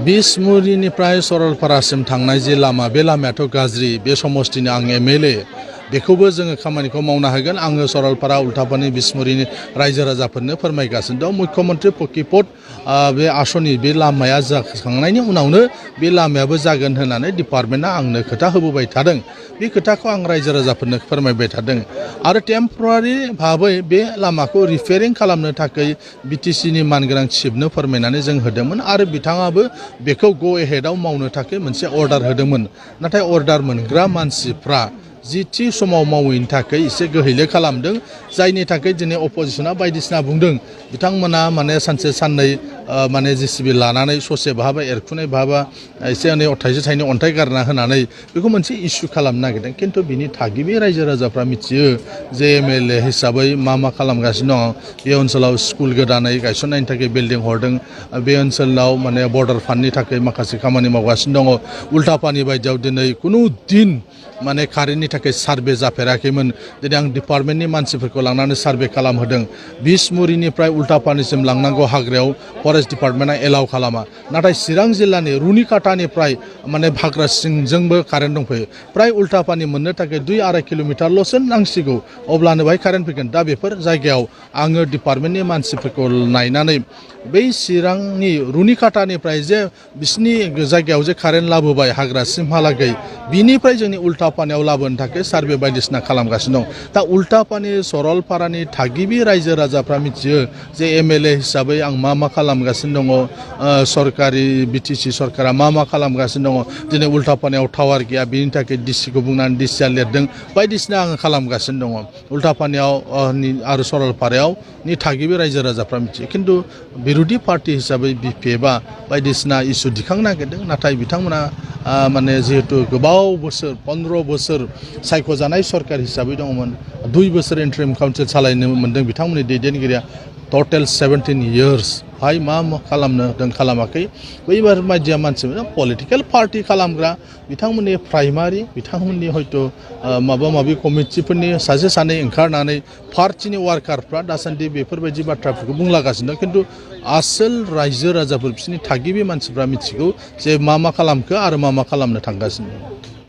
बिसमुरिनिफ्राय सरलपारासिम थांनाय जे लामा बे लामायाथ' गाज्रि बे समस्तिनि आं MLA बेखौबो जोङो खामानिखौ मावनो हागोन आङो सरलपारा उल्थापानि बिसमुरिनि रायजो राजाफोरनो फोरमायगासिनो दं मुख्यमन्त्रि पकिपत बे आसनि बे लामाया जाखांनायनि उनावनो बे लामायाबो जागोन होननानै डिपार्टमेन्टआ आंनो खोथा होबोबाय थादों बे खोथाखौ आं रायजो राजाफोरनो फोरमायबाय थादों आरो टेम्परारि भाबै बे लामाखौ रिपेयारिं खालामनो थाखाय BTCनि मानगोनां चिफनो फोरमायनानै जों होदोंमोन आरो बिथाङाबो बेखौ गो एहेडआव मावनो थाखाय मोनसे अर्डार होदोंमोन नाथाय अर्डार मोनग्रा मानसिफ्रा जि थि समाव मावैनि थाखाय एसे गोहैले खालामदों जायनि थाखाय दिनै अपोजिशना बायदिसिना बुंदों बिथांमोना माने सानसे साननै माने JCB लानानै ससे बहाबा एरखुनाय बहाबा एसे एनै थाइसे थाइनै अन्थाइ गारना होनानै बेखौ मोनसे इस्यु खालामनो नागिरदों खिन्थु बिनि थागिबि रायजो राजाफ्रा मिथियो जे MLA हिसाबै मा खालामगासिनो दं बे ओनसोलाव स्कुल गोदानै गायसननायनि थाखाय बिल्डिं हरदों बे ओनसोलाव माने बर्डार फान्डनि थाखाय माखासे खामानि मावगासिनो दङ उल्थापानि बायदियाव दिनै कुनु दिन माने कारेन्टनि थाखाय सार्भे जाफेराखैमोन दिनै आं डिपार्टमेन्टनि मानसिफोरखौ लांनानै सार्भे खालामहोदों बिसमुरिनिफ्राय उल्थापानिसिम लांनांगौ हाग्रायाव फरेस्ट डिपार्टमेन्टआ एलाउ खालामा नाथाय चिरां जिल्लानि रुनिकाटानिफ्राय माने हाग्रा सिंजोंबो कारेन्ट दंफैयो फ्राय उल्थापानि मोननो थाखाय 2-2.5 किल'मिटारल'सो नांसिगौ अब्लानो बाहाय कारेन्ट फैगोन दा बेफोर जायगायाव आङो डिपार्टमेन्टनि मानसिफोरखौ नायनानै बै चिरांनि रुनिकाटानिफ्राय जे बिसिनि जायगायाव जे कारेन्ट लाबोबाय हाग्रासिमहालागै बिनिफ्राय जोंनि उल्थापानियाव लाबोनो थाखाय सार्भे बायदिसिना खालामगासिनो दं दा उल्थापानि सरलपारानि थागिबि रायजो राजाफ्रा मिथियो जे MLA हिसाबै आं मा खालामगासिनो दङ सरकारि BTC सरकारा मा खालामगासिनो दङ दिनै उल्थापानियाव टावार गैया बिनि थाखाय DCखौ बुंनानै DCआ लिरदों बायदिसिना आङो खालामगासिनो दङ उल्थापानियाव आरो सरलपारायाव नि थागिबि रायजो राजाफ्रा मिथियो खिन्थु बिरोधि पार्टी हिसाबै BPFआ बायदिसिना इस्यु दिखांनो नागिरदों नाथाय बिथांमोना माने जिहेतु गोबाव बोसोर 15 बोसोर सायख'जानाय सरकार हिसाबै दङमोन 2 बोसोर इन्टारिम काउन्सिल सालायनो मोन्दों बिथांमोननि दैदेनगिरिया टटेल 17 years भाई मा खालामनो दों खालामाखै बैबार बायदिया मानसिफोरा पलिटिकेल पार्टी खालामग्रा बिथांमोननि प्राइमारि बिथांमोननि हयथ' माबा कमिटिफोरनि सासे सानै ओंखारनानै पार्टीनि वार्कारफ्रा दासान्दि बेफोरबायदि बाथ्राफोरखौ बुंलागासिनो खिन्थु आसोल रायजो राजाफोर बिसोरनि थागिबि मानसिफ्रा मिथिगौ जे मा खालामखो आरो मा खालामनो थांगासिनो